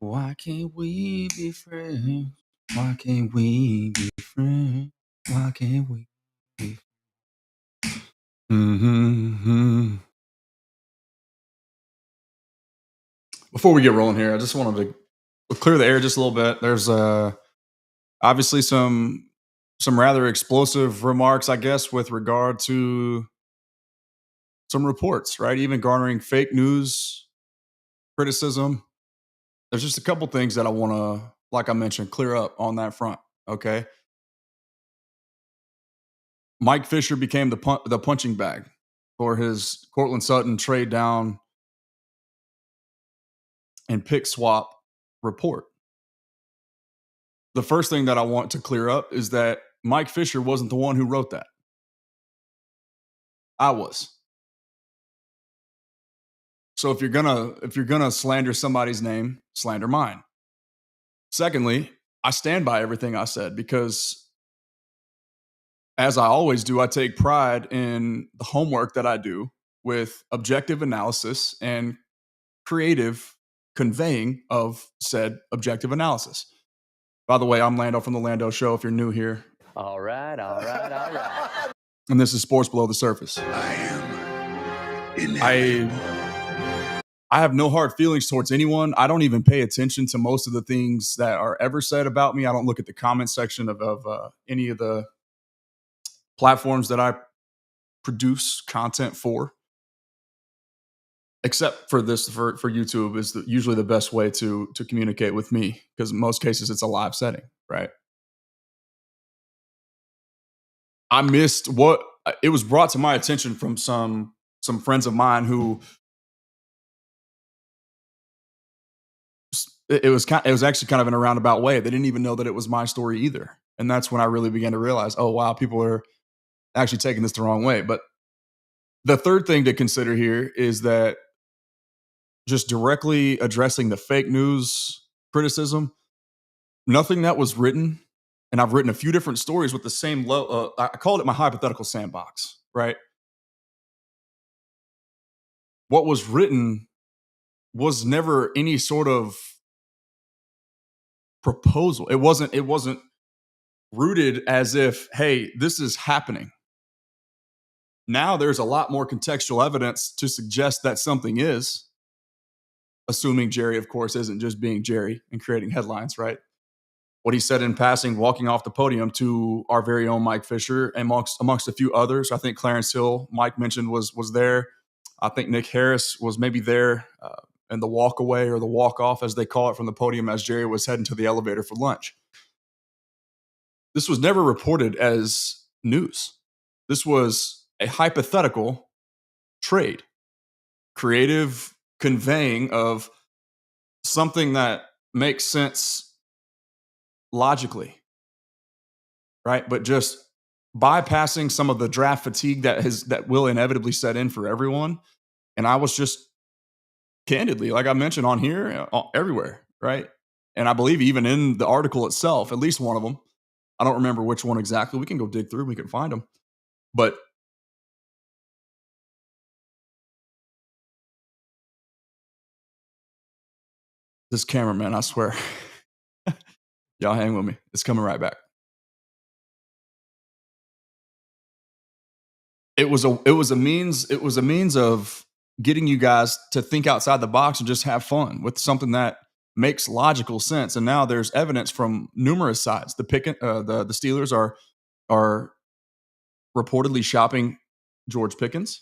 Why can't we be friends? Why can't we be friends? Why can't we be Mm-hmm. Before we get rolling here, I just wanted to clear the air just a little bit. There's obviously some rather explosive remarks, I guess, with regard to some reports, right? Even garnering fake news criticism. There's just a couple things that I want to, like I mentioned, clear up on that front. Okay. Mike Fisher became the punching bag for his Courtland Sutton trade down and pick swap report. The first thing that I want to clear up is that Mike Fisher wasn't the one who wrote that. I was. So if you're gonna slander somebody's name, slander mine. Secondly, I stand by everything I said because, as I always do, I take pride in the homework that I do with objective analysis and creative conveying of said objective analysis. By the way, I'm Lando from the Lando Show. If you're new here, all right. And this is Sports Below the Surface. I have no hard feelings towards anyone. I don't even pay attention to most of the things that are ever said about me. I don't look at the comment section of any of the platforms that I produce content for, except for this for YouTube is usually the best way to communicate with me because in most cases it's a live setting, right? I missed what it was brought to my attention from some friends of mine who it was actually kind of in a roundabout way. They didn't even know that it was my story either. And that's when I really began to realize, oh wow, people are actually taking this the wrong way. But the third thing to consider here is that just directly addressing the fake news criticism, nothing that was written, and I've written a few different stories with the same I called it my hypothetical sandbox, right? What was written was never any sort of proposal. It wasn't rooted as if, hey, this is happening. Now there's a lot more contextual evidence to suggest that something is, assuming Jerry, of course, isn't just being Jerry and creating headlines, right? What he said in passing, walking off the podium to our very own Mike Fisher, amongst a few others. I think Clarence Hill, Mike mentioned, was there. I think Nick Harris was maybe there in the walk away or the walk off, as they call it, from the podium as Jerry was heading to the elevator for lunch. This was never reported as news. This was a hypothetical trade, creative conveying of something that makes sense logically, right? But just bypassing some of the draft fatigue that will inevitably set in for everyone. And I was just candidly, like I mentioned on here, everywhere, right? And I believe even in the article itself, at least one of them, I don't remember which one exactly. We can go dig through, we can find them. But this cameraman, I swear, y'all hang with me. It's coming right back. It was a means of getting you guys to think outside the box and just have fun with something that makes logical sense. And now there's evidence from numerous sides. The Steelers are reportedly shopping George Pickens.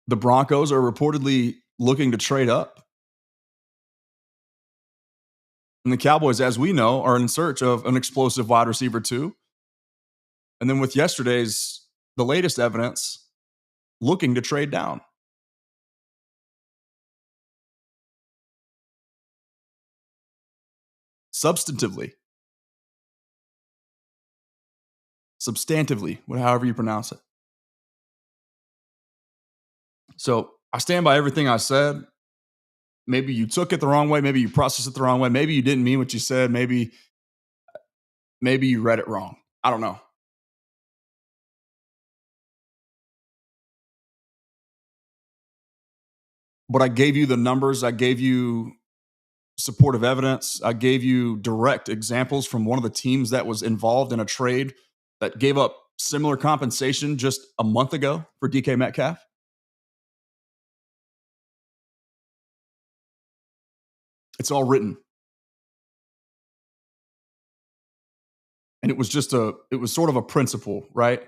The Broncos are reportedly looking to trade up. And the Cowboys, as we know, are in search of an explosive wide receiver too. And then with the latest evidence, looking to trade down. Substantively, however you pronounce it. So I stand by everything I said. Maybe you took it the wrong way. Maybe you processed it the wrong way. Maybe you didn't mean what you said. Maybe you read it wrong. I don't know. but I gave you the numbers. I gave you supportive evidence. I gave you direct examples from one of the teams that was involved in a trade that gave up similar compensation just a month ago for DK Metcalf. It's all written. And it was sort of a principle, right?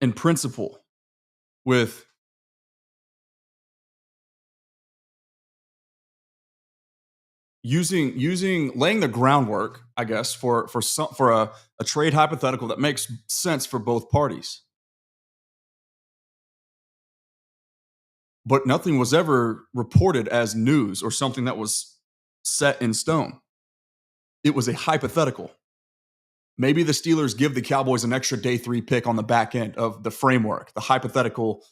In principle, with laying the groundwork, I guess, for a trade hypothetical that makes sense for both parties. But nothing was ever reported as news or something that was set in stone. It was a hypothetical. Maybe the Steelers give the Cowboys an extra day 3 pick on the back end of the framework, the hypothetical,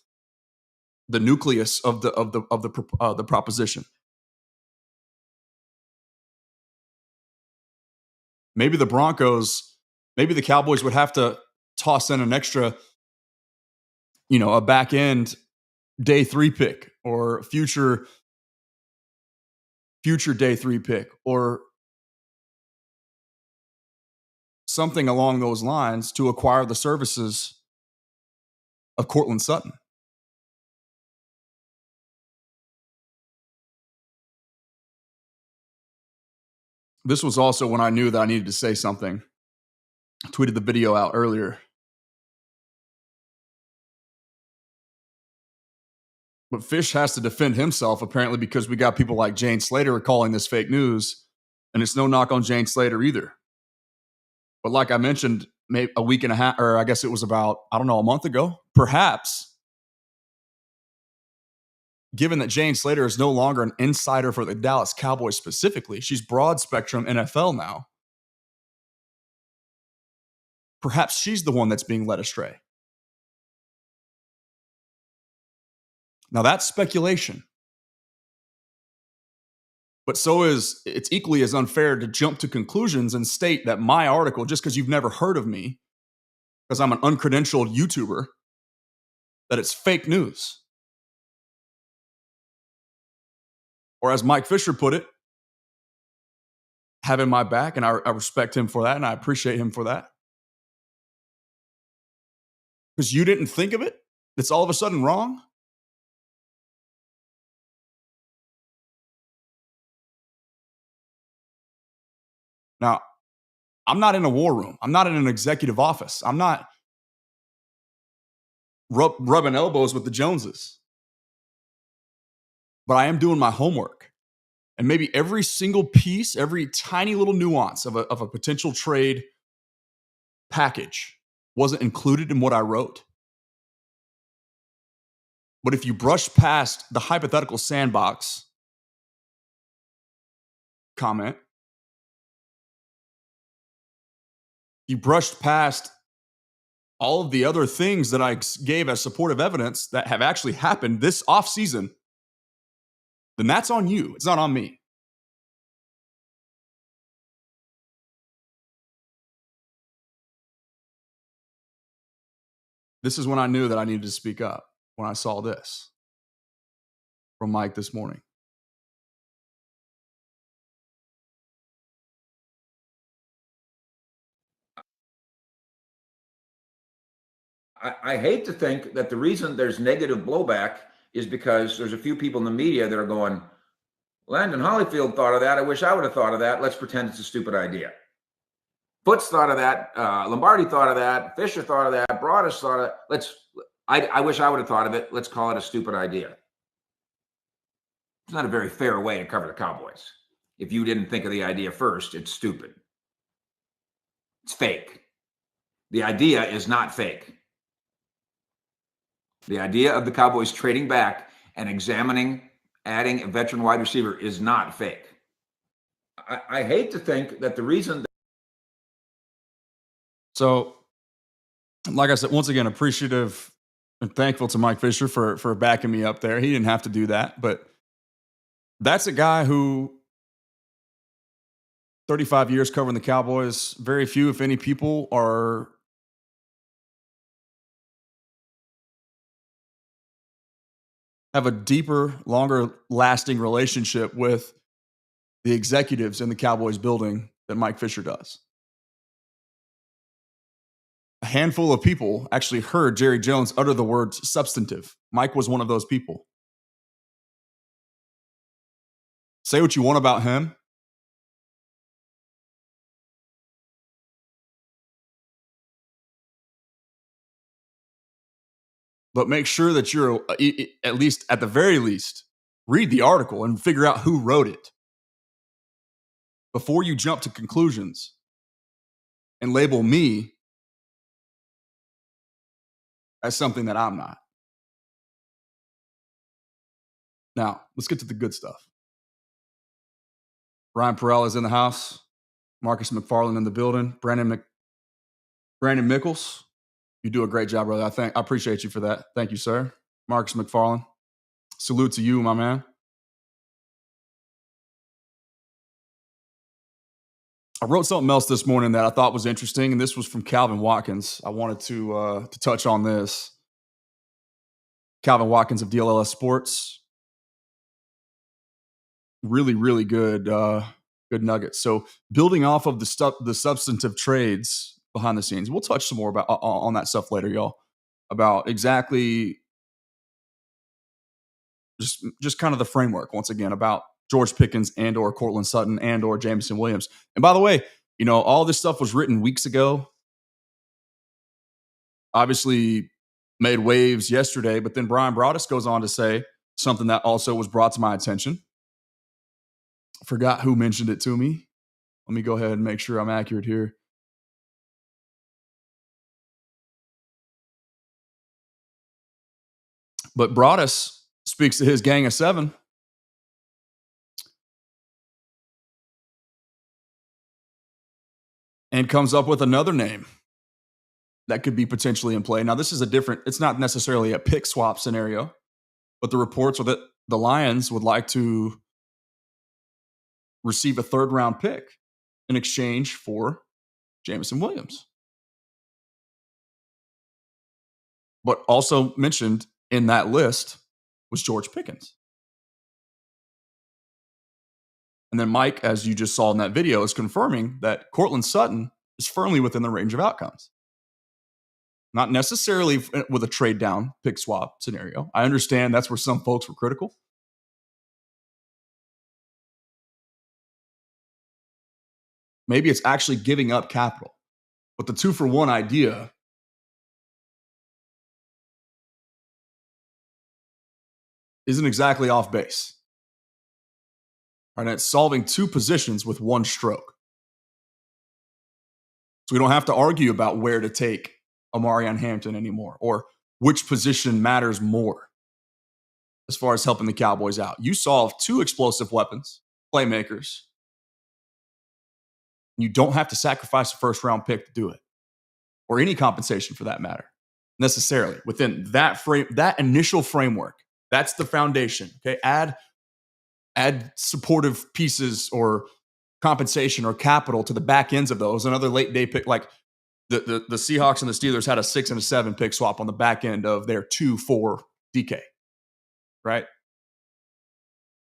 the nucleus of the proposition. Maybe the Cowboys would have to toss in an extra, a back end day 3 pick or future day 3 pick or something along those lines to acquire the services of Courtland Sutton. This was also when I knew that I needed to say something. I tweeted the video out earlier. But Fish has to defend himself, apparently, because we got people like Jane Slater calling this fake news. And it's no knock on Jane Slater either. But like I mentioned, maybe a week and a half, or I guess it was about, a month ago, perhaps, given that Jane Slater is no longer an insider for the Dallas Cowboys specifically, she's broad spectrum NFL now. Perhaps she's the one that's being led astray. Now that's speculation. But it's equally as unfair to jump to conclusions and state that my article, just because you've never heard of me, because I'm an uncredentialed YouTuber, that it's fake news. Or as Mike Fisher put it, having my back, and I respect him for that, and I appreciate him for that. Because you didn't think of it, it's all of a sudden wrong. Now, I'm not in a war room. I'm not in an executive office. I'm not rubbing elbows with the Joneses. But I am doing my homework. And maybe every single piece, every tiny little nuance of a potential trade package wasn't included in what I wrote. But if you brush past the hypothetical sandbox comment, you brushed past all of the other things that I gave as supportive evidence that have actually happened this offseason, then that's on you. It's not on me. This is when I knew that I needed to speak up, when I saw this from Mike this morning. I hate to think that the reason there's negative blowback is because there's a few people in the media that are going, Landon Holyfield thought of that. I wish I would have thought of that. Let's pretend it's a stupid idea. Foots thought of that. Lombardi thought of that. Fisher thought of that. Broadus thought of that. I wish I would have thought of it. Let's call it a stupid idea. It's not a very fair way to cover the Cowboys. If you didn't think of the idea first, it's stupid. It's fake. The idea is not fake. The idea of the Cowboys trading back and adding a veteran wide receiver is not fake. I hate to think that the reason. So, like I said, once again, appreciative and thankful to Mike Fisher for backing me up there. He didn't have to do that, but that's a guy who 35 years covering the Cowboys, very few, if any, people are have a deeper, longer lasting relationship with the executives in the Cowboys building than Mike Fisher does. A handful of people actually heard Jerry Jones utter the words substantive. Mike was one of those people. Say what you want about him. But make sure that you're, at least at the very least, read the article and figure out who wrote it before you jump to conclusions and label me as something that I'm not. Now, let's get to the good stuff. Ryan Perella is in the house. Marcus McFarland in the building. Brandon Mickles, you do a great job, brother. I appreciate you for that. Thank you, sir. Marcus McFarland, salute to you, my man. I wrote something else this morning that I thought was interesting, and this was from Calvin Watkins. I wanted to touch on this. Calvin Watkins of DLLS Sports. Really, really good nuggets. So building off of the substantive trades behind the scenes, we'll touch some more about on that stuff later, y'all, about exactly just kind of the framework, once again, about George Pickens and or Courtland Sutton and or Jameson Williams. And by the way, all this stuff was written weeks ago. Obviously made waves yesterday, but then Brian Broaddus goes on to say something that also was brought to my attention. I forgot who mentioned it to me. Let me go ahead and make sure I'm accurate here. But Broaddus speaks to his gang of 7. And comes up with another name that could be potentially in play. Now, this is it's not necessarily a pick swap scenario, but the reports are that the Lions would like to receive a 3rd round pick in exchange for Jameson Williams. But also mentioned in that list was George Pickens. And then Mike, as you just saw in that video, is confirming that Courtland Sutton is firmly within the range of outcomes. Not necessarily with a trade down pick swap scenario. I understand that's where some folks were critical. Maybe it's actually giving up capital. But the 2-for-1 idea isn't exactly off base. And it's solving 2 positions with 1 stroke. So we don't have to argue about where to take Omarion Hampton anymore or which position matters more as far as helping the Cowboys out. You solve 2 explosive weapons, playmakers. You don't have to sacrifice a 1st round pick to do it, or any compensation for that matter, necessarily within that frame, that initial framework. That's the foundation. Okay, add supportive pieces or compensation or capital to the back ends of those. Another late day pick, like the Seahawks and the Steelers had a 6 and a 7 pick swap on the back end of their 2 for DK, right?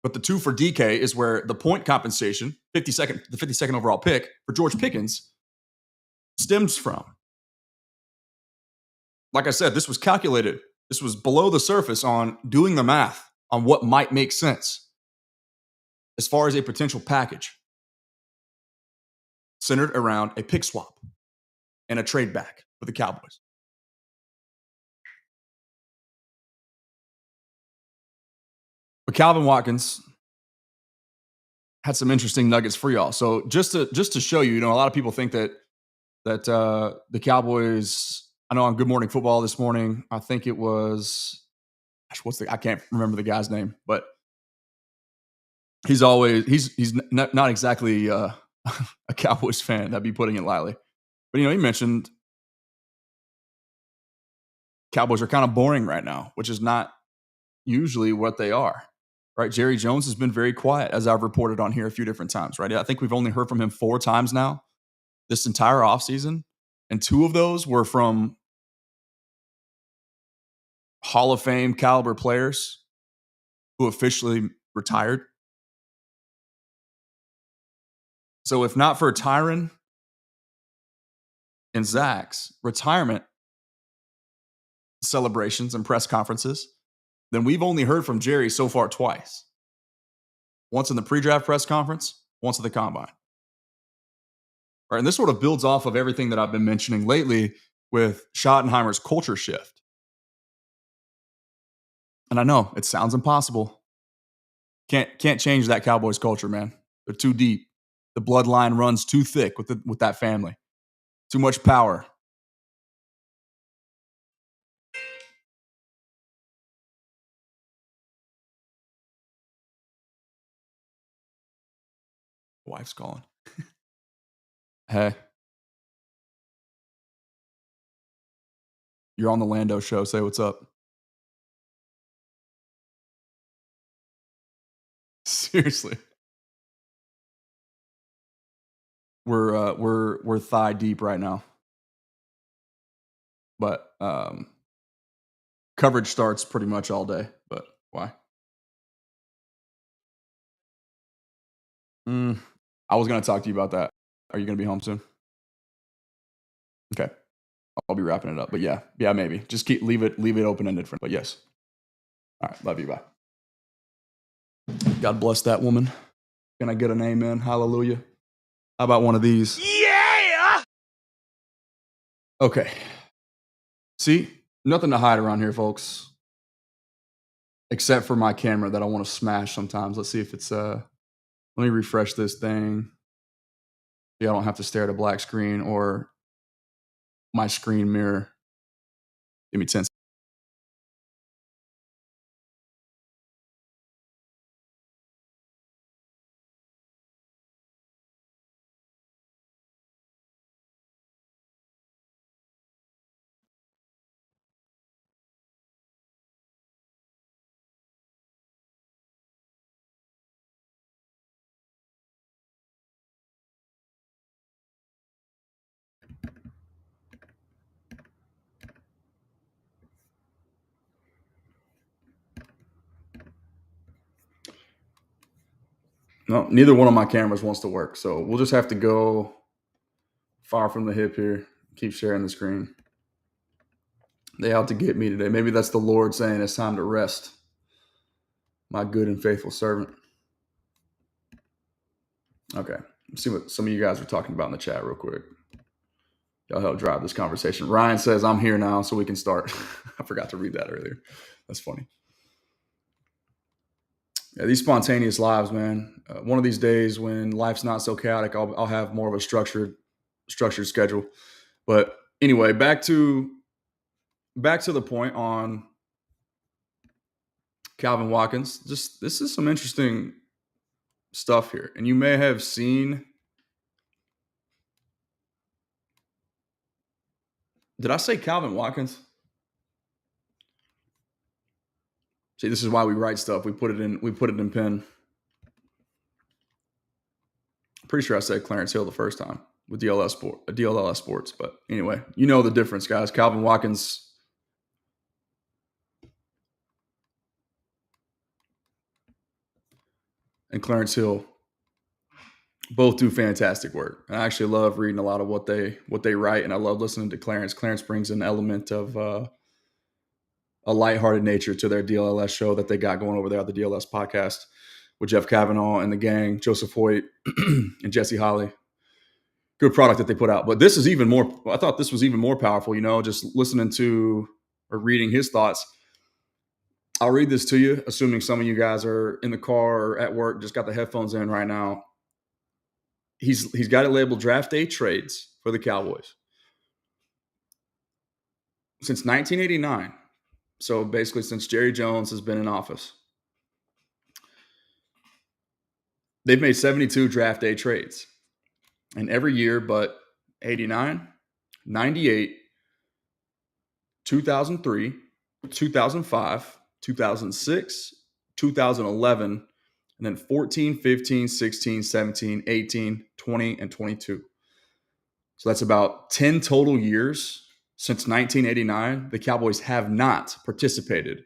But the 2 for DK is where the point compensation, the 52nd overall pick for George Pickens stems from. Like I said, this was calculated. This was below the surface on doing the math on what might make sense as far as a potential package centered around a pick swap and a trade back for the Cowboys. But Calvin Watkins had some interesting nuggets for y'all. So just to show you, a lot of people think that the Cowboys. I know on Good Morning Football this morning, I think it was, I can't remember the guy's name, but he's not exactly a Cowboys fan. That'd be putting it lightly. But he mentioned Cowboys are kind of boring right now, which is not usually what they are. Right? Jerry Jones has been very quiet, as I've reported on here a few different times. Right? I think we've only heard from him 4 times now this entire offseason, and 2 of those were from Hall of Fame caliber players who officially retired. So if not for Tyron and Zach's retirement celebrations and press conferences, then we've only heard from Jerry so far twice. Once in the pre-draft press conference, once at the combine. Right, and this sort of builds off of everything that I've been mentioning lately with Schottenheimer's culture shift. And I know it sounds impossible. Can't change that Cowboys culture, man. They're too deep. The bloodline runs too thick with that family. Too much power. Wife's calling. Hey. You're on the Lando Show. Say what's up. Seriously. We're thigh deep right now. But coverage starts pretty much all day. But why? I was going to talk to you about that. Are you going to be home soon? Okay. I'll be wrapping it up. But yeah, maybe. Just leave it open-ended for. But yes. All right. Love you. Bye. God bless that woman. Can I get an amen? Hallelujah. How about one of these? Yeah. Okay. See, nothing to hide around here, folks. Except for my camera that I want to smash sometimes. Let's see if it's let me refresh this thing. Yeah, I don't have to stare at a black screen or my screen mirror. Give me 10 seconds. No, neither one of my cameras wants to work. So we'll just have to go far from the hip here. Keep sharing the screen. They out to get me today. Maybe that's the Lord saying it's time to rest. My good and faithful servant. Okay. Let's see what some of you guys are talking about in the chat real quick. Y'all help drive this conversation. Ryan says, I'm here now, so we can start. I forgot to read that earlier. That's funny. Yeah, these spontaneous lives, man. One of these days when life's not so chaotic, I'll have more of a structured schedule. But anyway, back to the point on Calvin Watkins. This is some interesting stuff here. And you may have seen. Did I say Calvin Watkins? See, this is why we write stuff. We put it in pen. I'm pretty sure I said Clarence Hill the first time with DLLS Sports. But anyway, you know the difference, guys. Calvin Watkins. And Clarence Hill both do fantastic work. And I actually love reading a lot of what they write, and I love listening to Clarence. Clarence brings an element of a lighthearted nature to their DLLS show that they got going over there at the DLS podcast with Jeff Kavanaugh and the gang, Joseph Hoyt and Jesse Holly. Good product that they put out. But this is even more, I thought this was even more powerful, just listening to or reading his thoughts. I'll read this to you, assuming some of you guys are in the car or at work, just got the headphones in right now. He's got it labeled draft day trades for the Cowboys. Since 1989, so basically since Jerry Jones has been in office, they've made 72 draft day trades. And every year but 89, 98, 2003, 2005, 2006, 2011, and then 14, 15, 16, 17, 18, 20, and 22. So that's about 10 total years since 1989. The Cowboys have not participated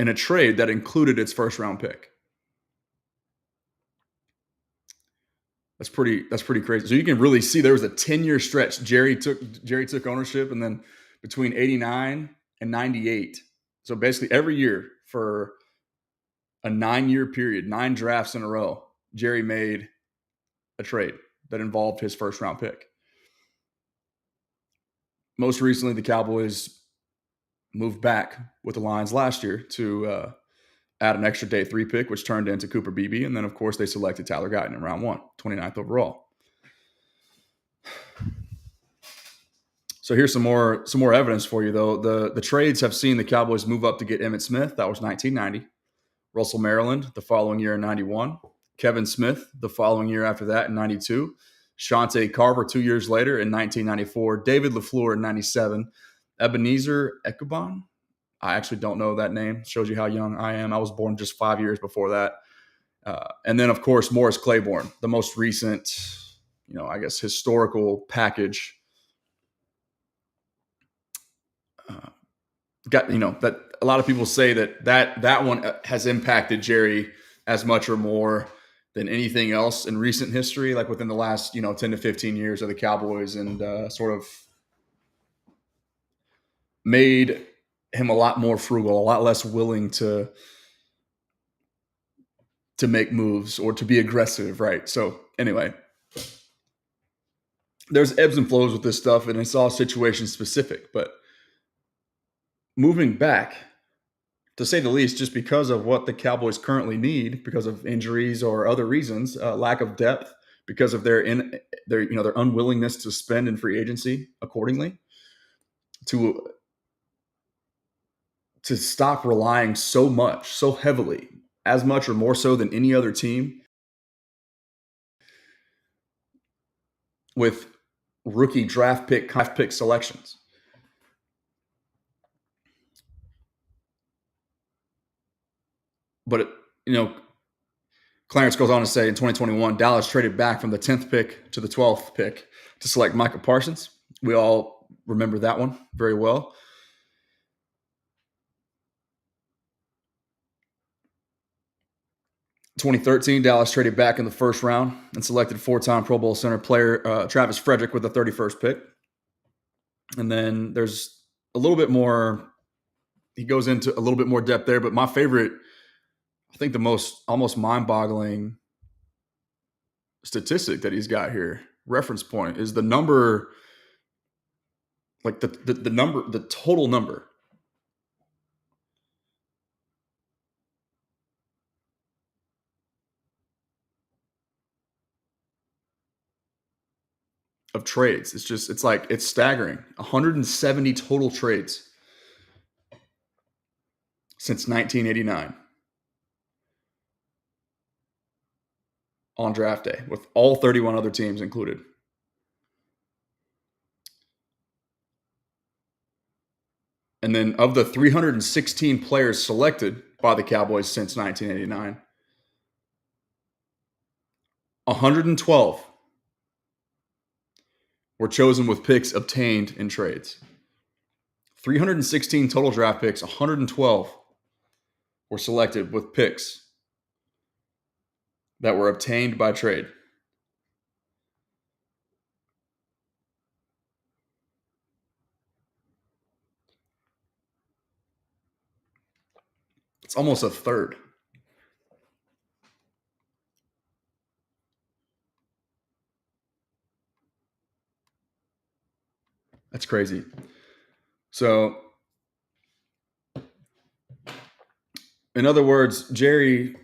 in a trade that included its first round pick. That's pretty crazy. So you can really see there was a 10-year stretch. Jerry took ownership, and then between 89 and 98. So basically every year for a 9-year period, 9 drafts in a row, Jerry made a trade that involved his first round pick. Most recently, the Cowboys moved back with the Lions last year to add an extra day 3 pick, which turned into Cooper Beebe. And then, of course, they selected Tyler Guyton in round 1, 29th overall. So here's some more evidence for you, though. The trades have seen the Cowboys move up to get Emmitt Smith. That was 1990. Russell Maryland the following year in 91. Kevin Smith the following year after that in 92. Shante Carver 2 years later in 1994. David LaFleur in 97. Ebenezer Ekubon. I actually don't know that name. Shows you how young I am. I was born just 5 years before that. And then, of course, Morris Claiborne, the most recent, I guess, historical package. That a lot of people say that one has impacted Jerry as much or more than anything else in recent history, like within the last 10 to 15 years of the Cowboys, and sort of made him a lot more frugal, a lot less willing to make moves or to be aggressive, right? So anyway, there's ebbs and flows with this stuff, and it's all situation specific, but moving back, to say the least, just because of what the Cowboys currently need, because of injuries or other reasons, lack of depth, because of their unwillingness to spend in free agency accordingly, to stop relying so heavily, as much or more so than any other team, with rookie draft pick selections. But Clarence goes on to say in 2021, Dallas traded back from the 10th pick to the 12th pick to select Micah Parsons. We all remember that one very well. In 2013, Dallas traded back in the first round and selected 4-time Pro Bowl center player Travis Frederick with the 31st pick. And then there's a little bit more. He goes into a little bit more depth there, but my favorite, I think the most almost mind-boggling statistic that he's got here, reference point, is the number, like the number, the total number of trades. It's staggering. 170 total trades since 1989 on draft day, with all 31 other teams included. And then of the 316 players selected by the Cowboys since 1989, 112 were chosen with picks obtained in trades. 316 total draft picks, 112 were selected with picks that were obtained by trade. It's almost a third. That's crazy. So, in other words, Jerry,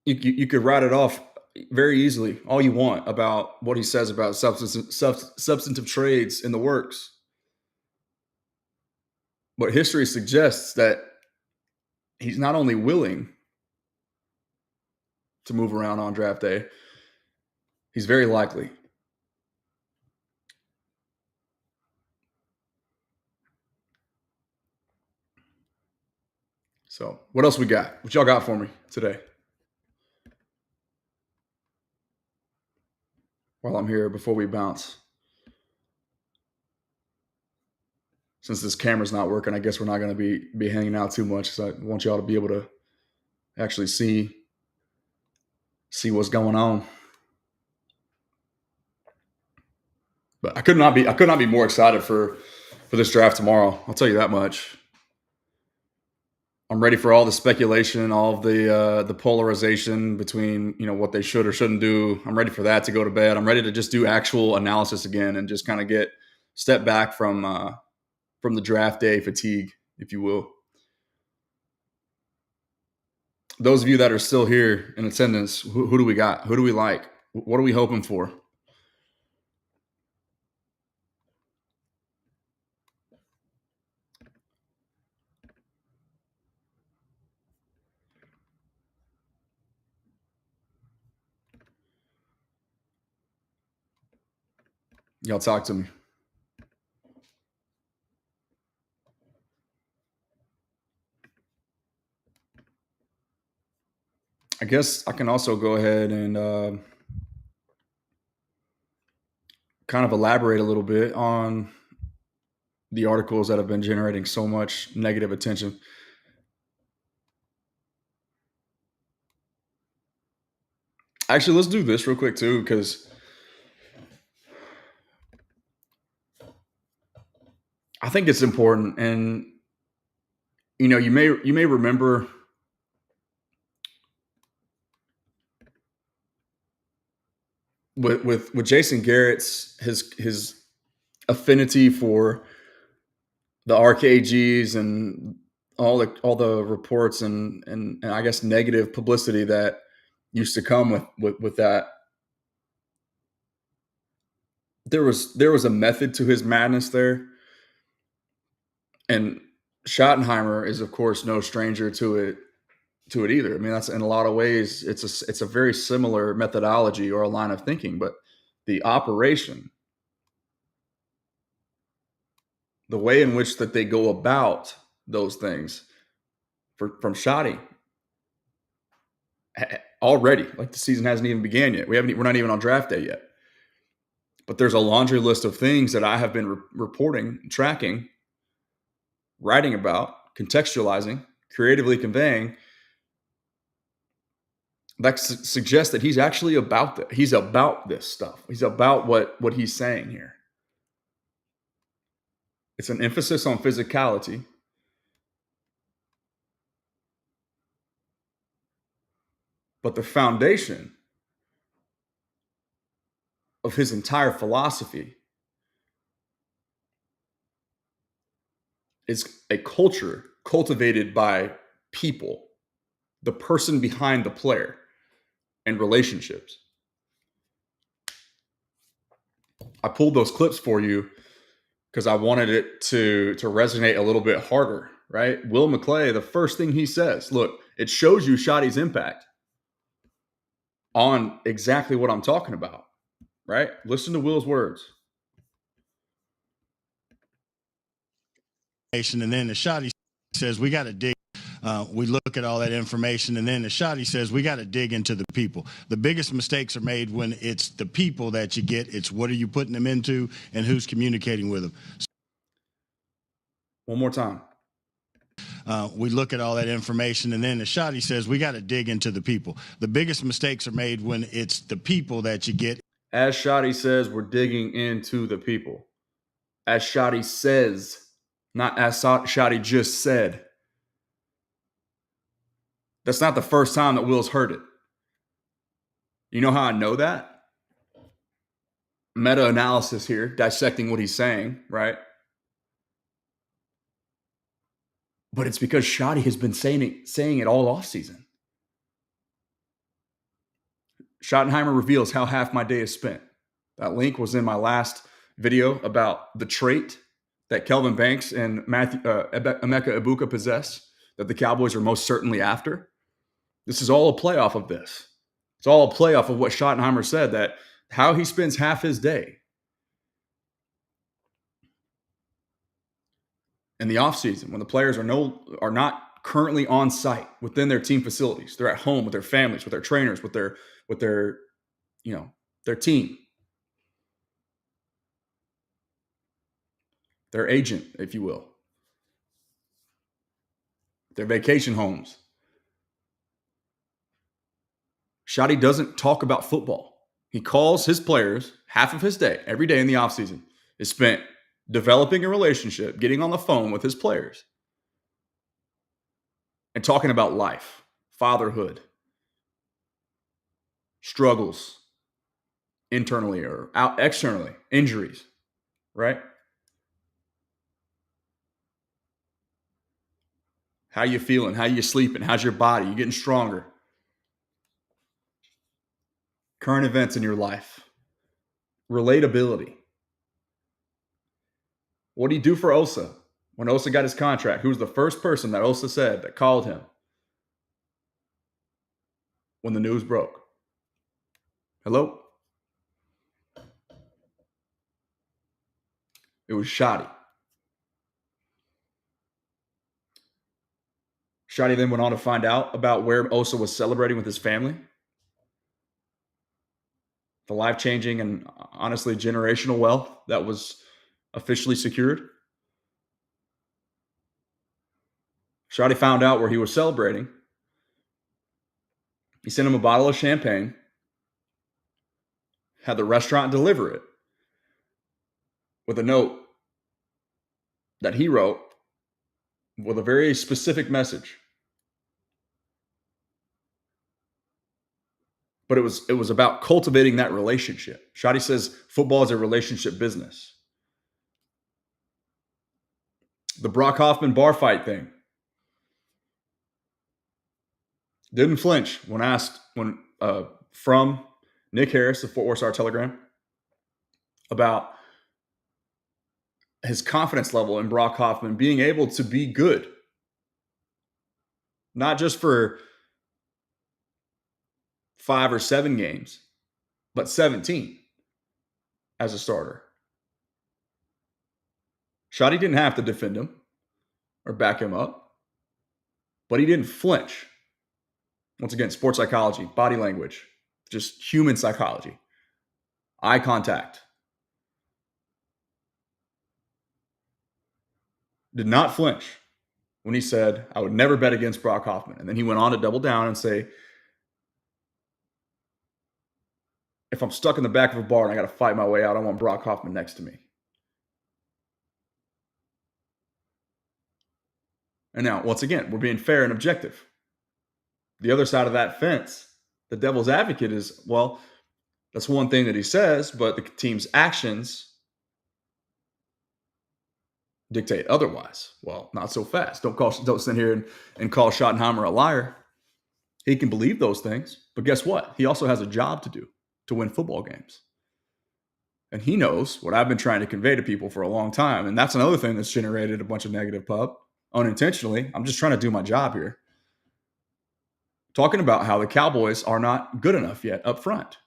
you could write it off very easily, all you want, about what he says about substantive trades in the works. But history suggests that he's not only willing to move around on draft day, he's very likely. So, what else we got? What y'all got for me today? While I'm here, before we bounce. since this camera's not working, I guess we're not going to be hanging out too much, because I want y'all to be able to actually see what's going on. But I could not be more excited for this draft tomorrow. I'll tell you that much. I'm ready for all the speculation, all of the polarization between, what they should or shouldn't do. I'm ready for that to go to bed. I'm ready to just do actual analysis again and just kind of step back from the draft day fatigue, if you will. Those of you that are still here in attendance, who do we got? Who do we like? What are we hoping for? Y'all talk to me. I guess I can also go ahead and kind of elaborate a little bit on the articles that have been generating so much negative attention. Actually, let's do this real quick too, because I think it's important. And you may remember with Jason Garrett's his affinity for the RKGs and all the reports and I guess negative publicity that used to come with that. There was a method to his madness there, and Schottenheimer is of course no stranger to it either. I mean, that's in a lot of ways it's a very similar methodology or a line of thinking, but the operation, the way in which that they go about those things from Shotty already, like the season hasn't even began yet. We're not even on draft day yet. But there's a laundry list of things that I have been reporting, tracking, writing about, contextualizing, creatively conveying that suggests that he's actually about that. He's about this stuff. He's about what he's saying here. It's an emphasis on physicality. But the foundation of his entire philosophy is a culture cultivated by people, the person behind the player, and relationships. I pulled those clips for you because I wanted it to resonate a little bit harder, right? Will McClay, the first thing he says, look, it shows you Shotty's impact on exactly what I'm talking about, right? Listen to Will's words. And then the Shotty says, we got to dig. We look at all that information, and then the Shotty says, we got to dig into the people. The biggest mistakes are made when it's the people that you get. It's what are you putting them into and who's communicating with them. One more time. We look at all that information, and then the Shotty says, we got to dig into the people. The biggest mistakes are made when it's the people that you get. As Shotty says, we're digging into the people. As Shotty says, not as Shotty just said. That's not the first time that Will's heard it. You know how I know that? Meta-analysis here, dissecting what he's saying, right? But it's because Shotty has been saying it all offseason. Schottenheimer reveals how half my day is spent. That link was in my last video about the trait that Kelvin Banks and Emeka Ibuka possess that the Cowboys are most certainly after. This is all a playoff of this. It's all a playoff of what Schottenheimer said, that how he spends half his day in the offseason when the players are not currently on site within their team facilities. They're at home with their families, with their trainers, with their team. their agent, if you will, their vacation homes. Shotty doesn't talk about football. He calls his players, half of his day, every day in the offseason, is spent developing a relationship, getting on the phone with his players, and talking about life, fatherhood, struggles, internally or externally, injuries, right? How you feeling? How you sleeping? How's your body? You getting stronger? Current events in your life. Relatability. What did he do for Osa? When Osa got his contract, who was the first person that Osa said that called him when the news broke? Hello? It was Shotty. Shotty then went on to find out about where Osa was celebrating with his family. The life-changing and honestly generational wealth that was officially secured. Shotty found out where he was celebrating. He sent him a bottle of champagne, had the restaurant deliver it with a note that he wrote with a very specific message. But it was about cultivating that relationship. Shotty says football is a relationship business. The Brock Hoffman bar fight thing. Didn't flinch when asked from Nick Harris, the Fort Worth Star-Telegram, about his confidence level in Brock Hoffman being able to be good. Not just for 5 or 7 games, but 17 as a starter. Shotty didn't have to defend him or back him up, but he didn't flinch. Once again, sports psychology, body language, just human psychology, eye contact. Did not flinch when he said, I would never bet against Brock Hoffman. And then he went on to double down and say, if I'm stuck in the back of a bar and I got to fight my way out, I want Brock Hoffman next to me. And now, once again, we're being fair and objective. The other side of that fence, the devil's advocate is, well, that's one thing that he says, but the team's actions dictate otherwise. Well, not so fast. Don't sit here and call Schottenheimer a liar. He can believe those things, but guess what? He also has a job to do to win football games. And he knows what I've been trying to convey to people for a long time. And that's another thing that's generated a bunch of negative pub unintentionally. I'm just trying to do my job here. Talking about how the Cowboys are not good enough yet up front.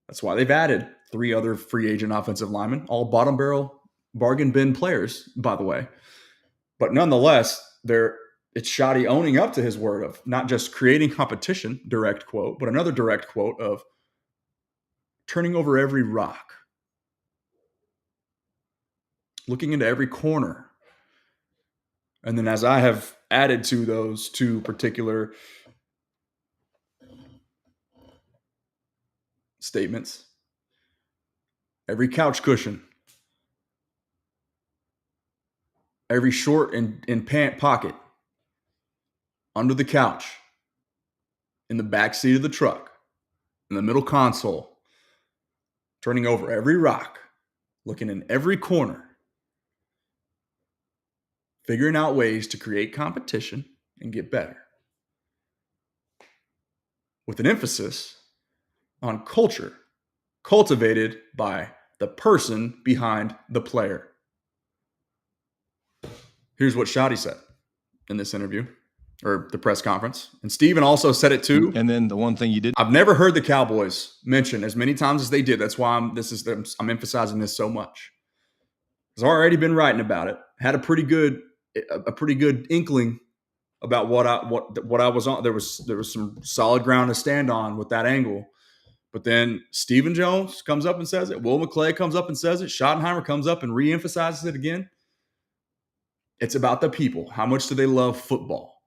That's why they've added 3 other free agent offensive linemen, all bottom barrel bargain bin players, by the way. But nonetheless, it's Shotty owning up to his word of not just creating competition, direct quote, but another direct quote of turning over every rock, looking into every corner. And then as I have added to those 2 particular statements, every couch cushion, every short and pant pocket, under the couch, in the back seat of the truck, in the middle console, turning over every rock, looking in every corner, figuring out ways to create competition and get better. With an emphasis on culture, cultivated by the person behind the player. Here's what Shotty said in this interview, or the press conference. And Steven also said it too. And then the one thing you did, I've never heard the Cowboys mention as many times as they did. That's why I'm emphasizing this so much. I've already been writing about it. Had a pretty good inkling about what I was on. There was some solid ground to stand on with that angle. But then Stephen Jones comes up and says it. Will McClay comes up and says it. Schottenheimer comes up and reemphasizes it again. It's about the people. How much do they love football?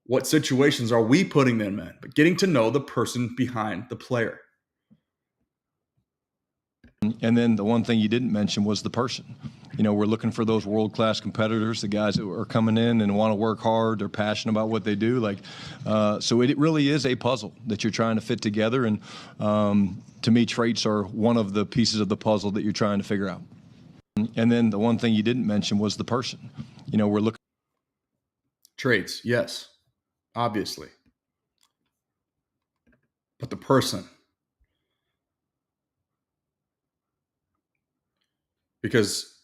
What situations are we putting them in? But getting to know the person behind the player. And then the one thing you didn't mention was the person. We're looking for those world-class competitors, the guys that are coming in and want to work hard. They're passionate about what they do. So it really is a puzzle that you're trying to fit together. And to me, traits are one of the pieces of the puzzle that you're trying to figure out. And then the one thing you didn't mention was the person. We're looking. Traits, yes, obviously. But the person. Because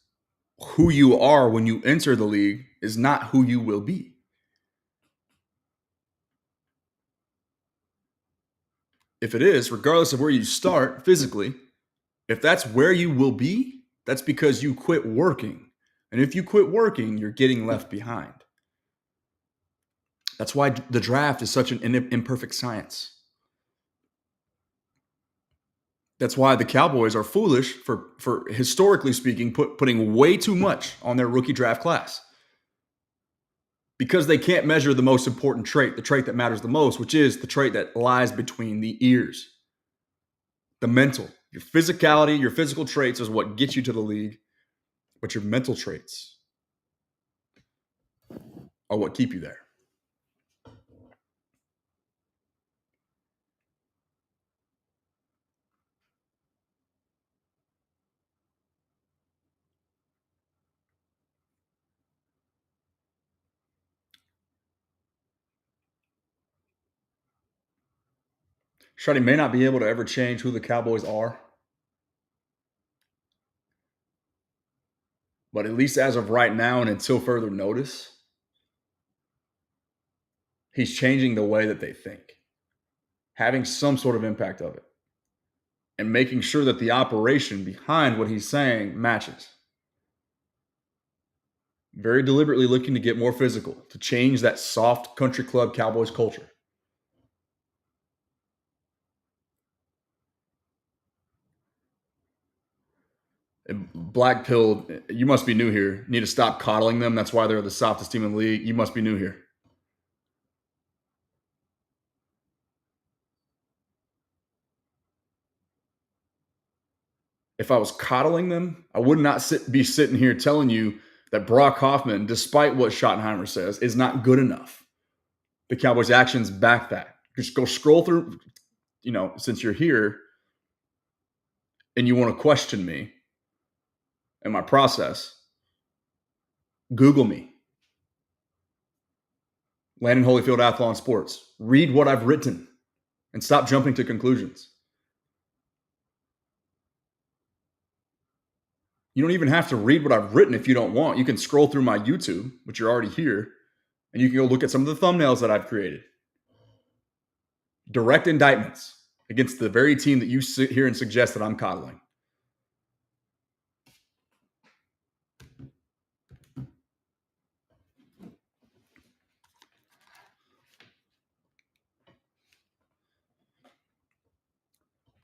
who you are when you enter the league is not who you will be. If it is, regardless of where you start physically, if that's where you will be, that's because you quit working. And if you quit working, you're getting left behind. That's why the draft is such an imperfect science. That's why the Cowboys are foolish for historically speaking, putting way too much on their rookie draft class. Because they can't measure the most important trait, the trait that matters the most, which is the trait that lies between the ears. The mental. Your physicality, your physical traits is what gets you to the league, but your mental traits are what keep you there. Shreddy may not be able to ever change who the Cowboys are. But at least as of right now and until further notice, he's changing the way that they think, having some sort of impact of it, and making sure that the operation behind what he's saying matches. Very deliberately looking to get more physical, to change that soft country club Cowboys culture. Black Pill, you must be new here. You need to stop coddling them. That's why they're the softest team in the league. You must be new here. If I was coddling them, I would not be sitting here telling you that Brock Hoffman, despite what Schottenheimer says, is not good enough. The Cowboys' actions back that. Just go scroll through, since you're here and you want to question me and my process, Google me. Landon Holyfield, Athlon Sports. Read what I've written and stop jumping to conclusions. You don't even have to read what I've written if you don't want. You can scroll through my YouTube, which you're already here, and you can go look at some of the thumbnails that I've created. Direct indictments against the very team that you sit here and suggest that I'm coddling.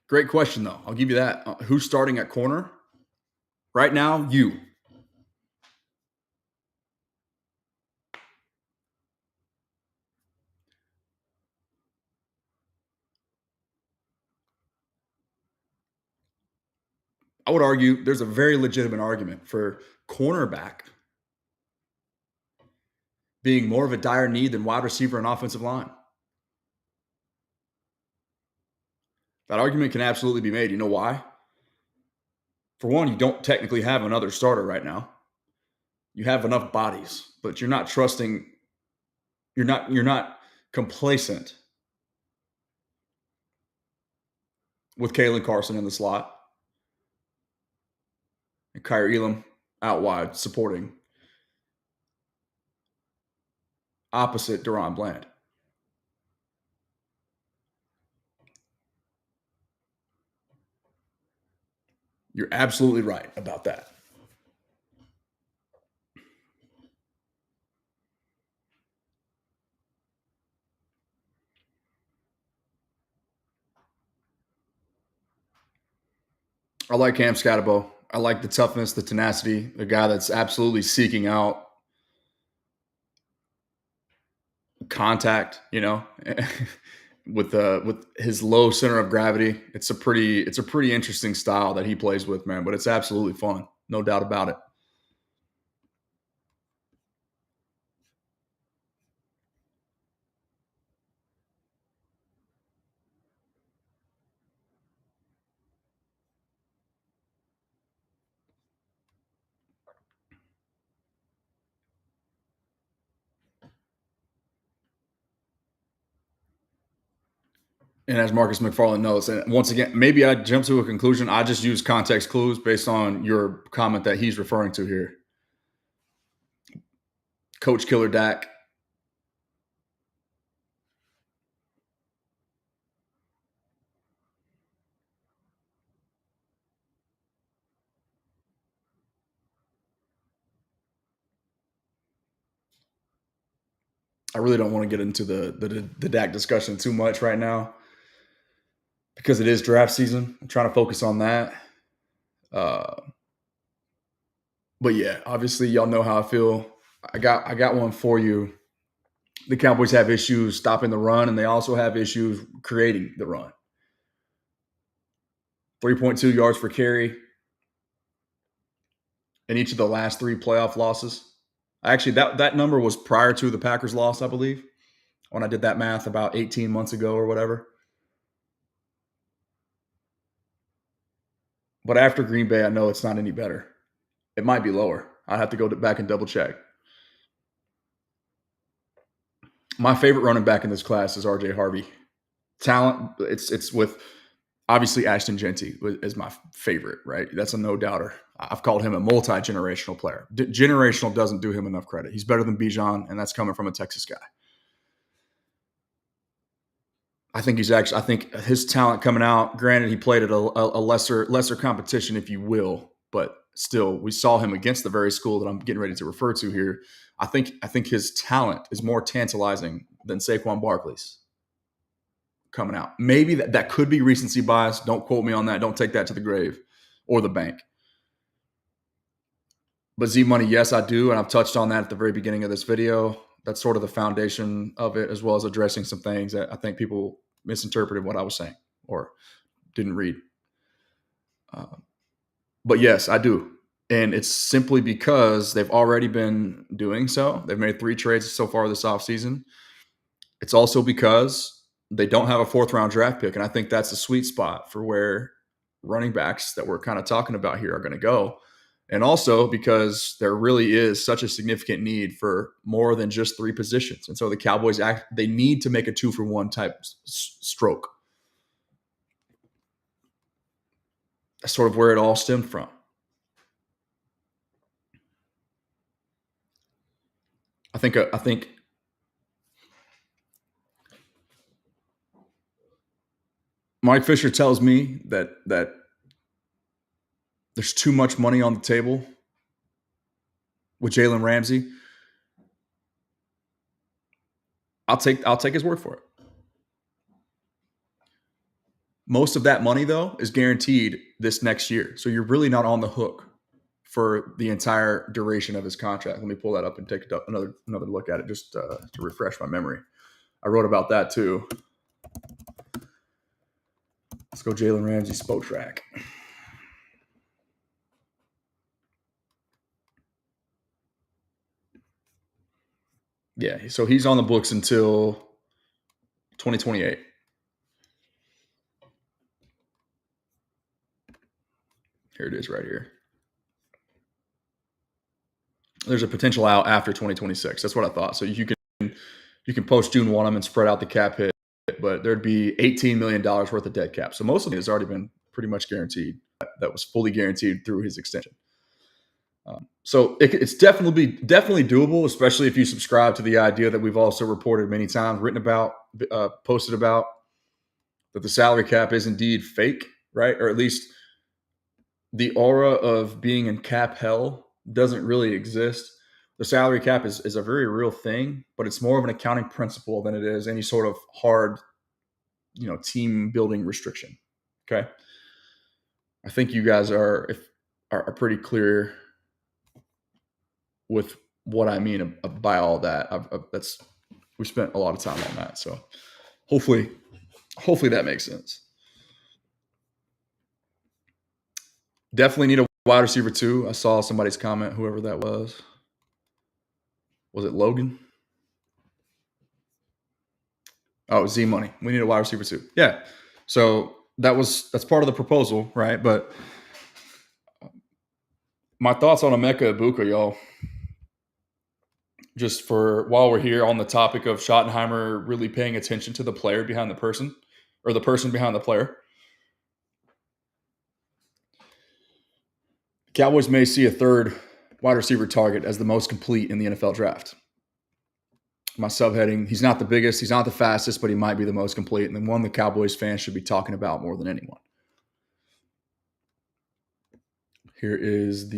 Great question, though. I'll give you that. Who's starting at corner? Right now, you. I would argue there's a very legitimate argument for cornerback being more of a dire need than wide receiver and offensive line. That argument can absolutely be made. You know why? For one, you don't technically have another starter right now. You have enough bodies, but you're not trusting. You're not complacent with Kalen Carson in the slot and Kyer Elam out wide supporting opposite Deron Bland. You're absolutely right about that. I like Cam Scatterbo. I like the toughness, the tenacity, the guy that's absolutely seeking out contact, with his low center of gravity. It's a pretty interesting style that he plays with, man, but it's absolutely fun. No doubt about it. And as Marcus McFarland knows, and once again, maybe I jumped to a conclusion. I just use context clues based on your comment that he's referring to here. Coach Killer Dak. I really don't want to get into the Dak discussion too much right now because it is draft season. I'm trying to focus on that. But yeah, obviously y'all know how I feel. I got one for you. The Cowboys have issues stopping the run, and they also have issues creating the run. 3.2 yards per carry in each of the last 3 playoff losses. Actually, that number was prior to the Packers loss, I believe, when I did that math about 18 months ago or whatever. But after Green Bay, I know it's not any better. It might be lower. I'd have to go back and double check. My favorite running back in this class is RJ Harvey. Talent, it's with obviously Ashton Genty is my favorite, right? That's a no doubter. I've called him a multi-generational player. Generational doesn't do him enough credit. He's better than Bijan, and that's coming from a Texas guy. I think his talent coming out, granted he played at a lesser competition, if you will, but still we saw him against the very school that I'm getting ready to refer to here. I think his talent is more tantalizing than Saquon Barkley's coming out. Maybe that could be recency bias. Don't quote me on that. Don't take that to the grave or the bank. But Z Money, yes, I do. And I've touched on that at the very beginning of this video. That's sort of the foundation of it, as well as addressing some things that I think people misinterpreted what I was saying or didn't read. But yes, I do. And it's simply because they've already been doing so. They've made 3 trades so far this offseason. It's also because they don't have a 4th-round draft pick. And I think that's the sweet spot for where running backs that we're kind of talking about here are going to go. And also because there really is such a significant need for more than just 3 positions. And so the Cowboys, they need to make a 2-for-1 type stroke. That's sort of where it all stemmed from. I think Mike Fisher tells me that there's too much money on the table with Jalen Ramsey. I'll take his word for it. Most of that money, though, is guaranteed this next year. So you're really not on the hook for the entire duration of his contract. Let me pull that up and take another look at it just to refresh my memory. I wrote about that too. Let's go Jalen Ramsey Spoke Track. Yeah, so he's on the books until 2028. Here it is right here. There's a potential out after 2026. That's what I thought. So you can post June 1 and spread out the cap hit, but there'd be $18 million worth of dead cap. So most of it has already been pretty much guaranteed. That was fully guaranteed through his extension. So it's definitely doable, especially if you subscribe to the idea that we've also reported many times, written about, posted about, that the salary cap is indeed fake, right? Or at least the aura of being in cap hell doesn't really exist. The salary cap is a very real thing, but it's more of an accounting principle than it is any sort of hard, team building restriction. Okay. I think you guys are pretty clear with what I mean by all that. we spent a lot of time on that. So hopefully that makes sense. Definitely need a wide receiver too. I saw somebody's comment, whoever that was. Was it Logan? Oh, Z Money. We need a wide receiver too. Yeah. So that's part of the proposal, right? But my thoughts on Emeka Egbuka, y'all. Just for while we're here on the topic of Schottenheimer really paying attention to the player behind the person, or the person behind the player. Cowboys may see a third wide receiver target as the most complete in the NFL draft. My subheading, he's not the biggest, he's not the fastest, but he might be the most complete, and then one the Cowboys fans should be talking about more than anyone. Here is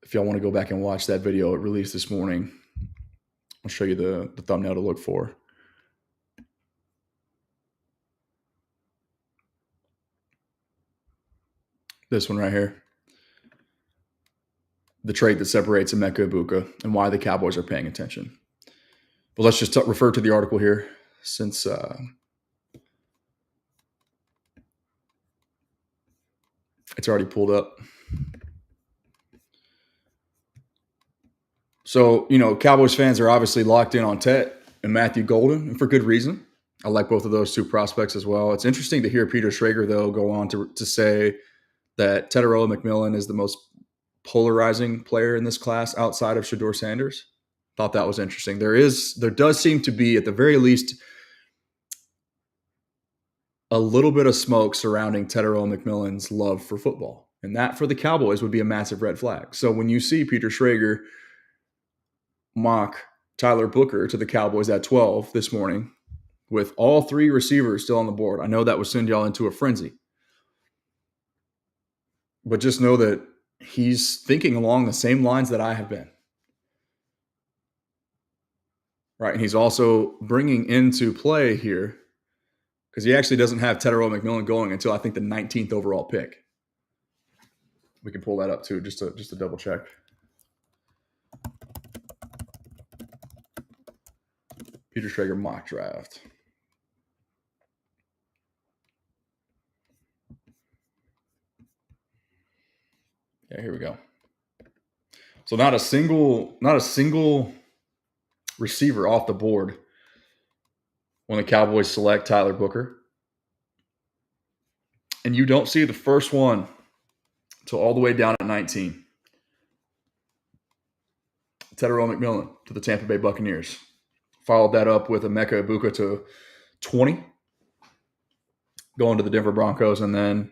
if y'all want to go back and watch that video, it released this morning. I'll show you the thumbnail to look for. This one right here. The trait that separates Emeka Egbuka and why the Cowboys are paying attention. But let's just refer to the article here since it's already pulled up. So, Cowboys fans are obviously locked in on Tet and Matthew Golden, and for good reason. I like both of those two prospects as well. It's interesting to hear Peter Schrager, though, go on to say that Teteroa McMillan is the most polarizing player in this class outside of Shedeur Sanders. Thought that was interesting. There does seem to be, at the very least, a little bit of smoke surrounding Teteroa McMillan's love for football. And that, for the Cowboys, would be a massive red flag. So when you see Peter Schrager mock Tyler Booker to the Cowboys at 12 this morning with all three receivers still on the board, I know that would send y'all into a frenzy. But just know that he's thinking along the same lines that I have been. Right, and he's also bringing into play here, because he actually doesn't have Teteroa McMillan going until I think the 19th overall pick. We can pull that up too, just to double check. Peter Schrager mock draft. Yeah, here we go. So not a single receiver off the board when the Cowboys select Tyler Booker. And you don't see the first one until all the way down at 19. Teteroa McMillan to the Tampa Bay Buccaneers. Followed that up with Emeka Egbuka to 20, going to the Denver Broncos. And then,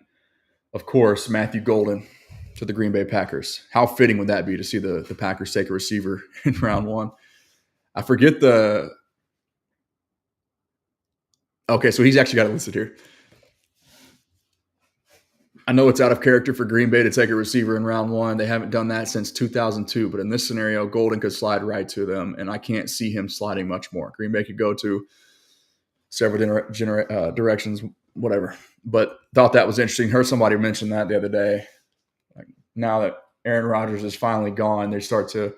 of course, Matthew Golden to the Green Bay Packers. How fitting would that be to see the Packers take a receiver in round one? I forget okay, so he's actually got it listed here. I know it's out of character for Green Bay to take a receiver in round one. They haven't done that since 2002. But in this scenario, Golden could slide right to them, and I can't see him sliding much more. Green Bay could go to several directions, whatever. But thought that was interesting. Heard somebody mention that the other day. Like, now that Aaron Rodgers is finally gone, they start to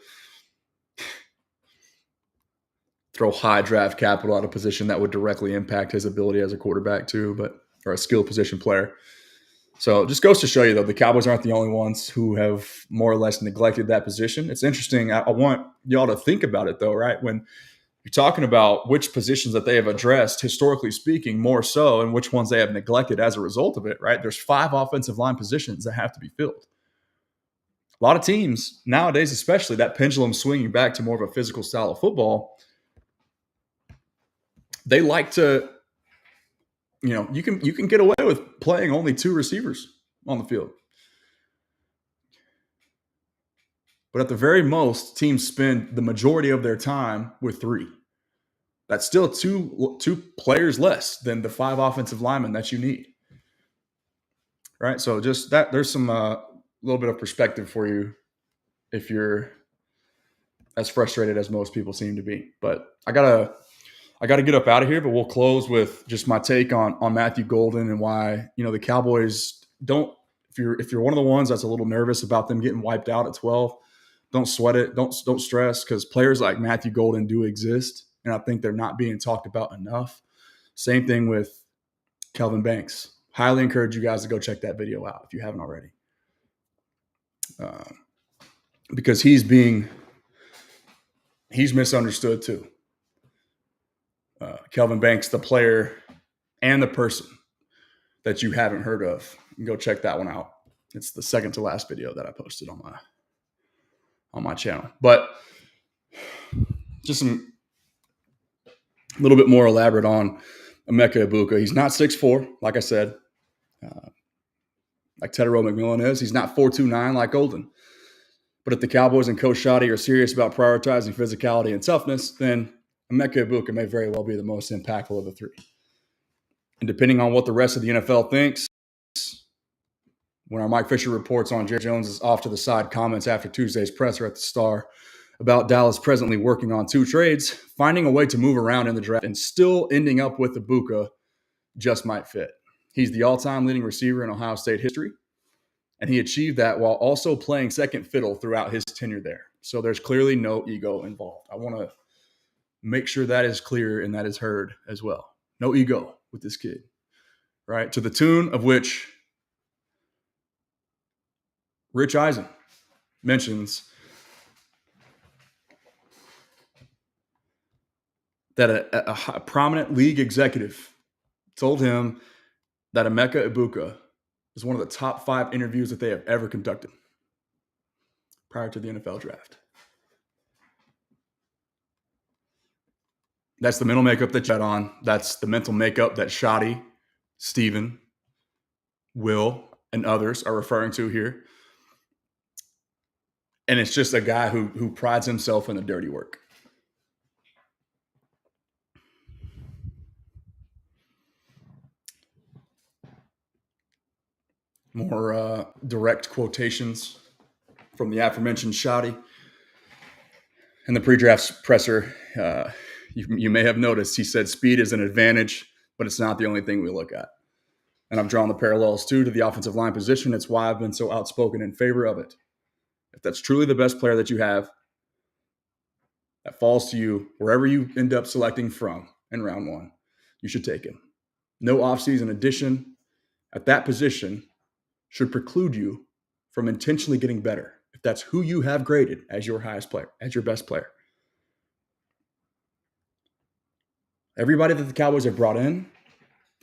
throw high draft capital at a position that would directly impact his ability as a quarterback too, or a skill position player. So it just goes to show you, though, the Cowboys aren't the only ones who have more or less neglected that position. It's interesting. I want y'all to think about it, though, right? When you're talking about which positions that they have addressed, historically speaking, more so, and which ones they have neglected as a result of it, right? There's 5 offensive line positions that have to be filled. A lot of teams nowadays, especially, that pendulum swinging back to more of a physical style of football, they like to – you can get away with playing only 2 receivers on the field. But at the very most, teams spend the majority of their time with 3. That's still two players less than the 5 offensive linemen that you need. Right? So just that, there's some little bit of perspective for you if you're as frustrated as most people seem to be. But I gotta get up out of here, but we'll close with just my take on Matthew Golden and why, the Cowboys don't, if you're one of the ones that's a little nervous about them getting wiped out at 12, Don't sweat it. Don't stress, because players like Matthew Golden do exist, and I think they're not being talked about enough. Same thing with Kelvin Banks. Highly encourage you guys to go check that video out if you haven't already, because he's misunderstood too. Kelvin Banks, the player and the person that you haven't heard of, you can go check that one out. It's the second to last video that I posted on my channel. But just a little bit more elaborate on Emeka Egbuka. He's not 6'4", like I said, like Tedero McMillan is. He's not 4'2" like Golden. But if the Cowboys and Coach Shoddy are serious about prioritizing physicality and toughness, then Emeka Egbuka may very well be the most impactful of the three. And depending on what the rest of the NFL thinks, when our Mike Fisher reports on Jerry Jones' off-to-the-side comments after Tuesday's presser at the Star about Dallas presently working on 2 trades, finding a way to move around in the draft and still ending up with Egbuka just might fit. He's the all-time leading receiver in Ohio State history, and he achieved that while also playing second fiddle throughout his tenure there. So there's clearly no ego involved. I want to make sure that is clear and that is heard as well. No ego with this kid, right? To the tune of which Rich Eisen mentions that a prominent league executive told him that Emeka Egbuka is one of the top 5 interviews that they have ever conducted prior to the NFL draft. That's the mental makeup that you had on. That's the mental makeup that Shoddy, Steven, Will, and others are referring to here. And it's just a guy who prides himself in the dirty work. More direct quotations from the aforementioned Shoddy. In the pre-draft presser, you may have noticed he said speed is an advantage, but it's not the only thing we look at. And I've drawn the parallels too to the offensive line position. It's why I've been so outspoken in favor of it. If that's truly the best player that you have, that falls to you, wherever you end up selecting from in round 1, you should take him. No offseason addition at that position should preclude you from intentionally getting better if that's who you have graded as your highest player, as your best player. Everybody that the Cowboys have brought in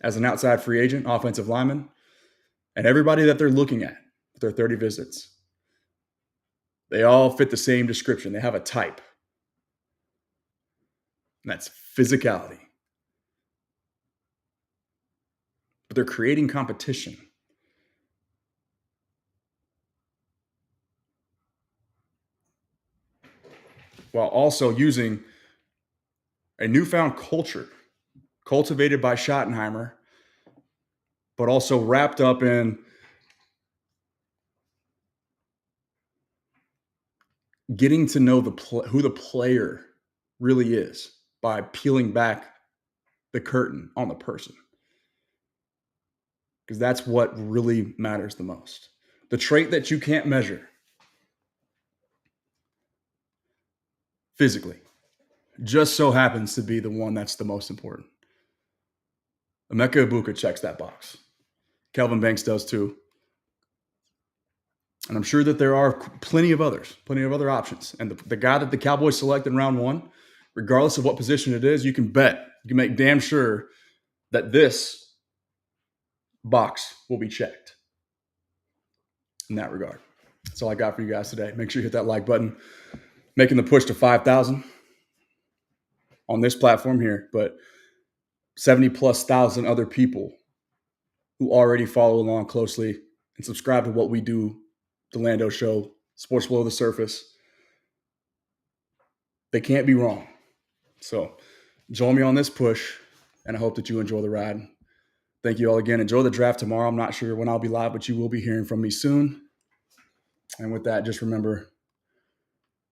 as an outside free agent, offensive lineman, and everybody that they're looking at with their 30 visits, they all fit the same description. They have a type. And that's physicality. But they're creating competition. While also using a newfound culture cultivated by Schottenheimer, but also wrapped up in getting to know who the player really is by peeling back the curtain on the person. Because that's what really matters the most. The trait that you can't measure physically just so happens to be the one that's the most important. Emeka Egbuka checks that box. Kelvin Banks does too. And I'm sure that there are plenty of other options. And the guy that the Cowboys select in round 1, regardless of what position it is, you can make damn sure that this box will be checked in that regard. That's all I got for you guys today. Make sure you hit that like button. Making the push to 5,000 on this platform here, but 70,000+ other people who already follow along closely and subscribe to what we do, the Lando Show, Sports Below the Surface. They can't be wrong. So join me on this push, and I hope that you enjoy the ride. Thank you all again. Enjoy the draft tomorrow. I'm not sure when I'll be live, but you will be hearing from me soon. And with that, just remember,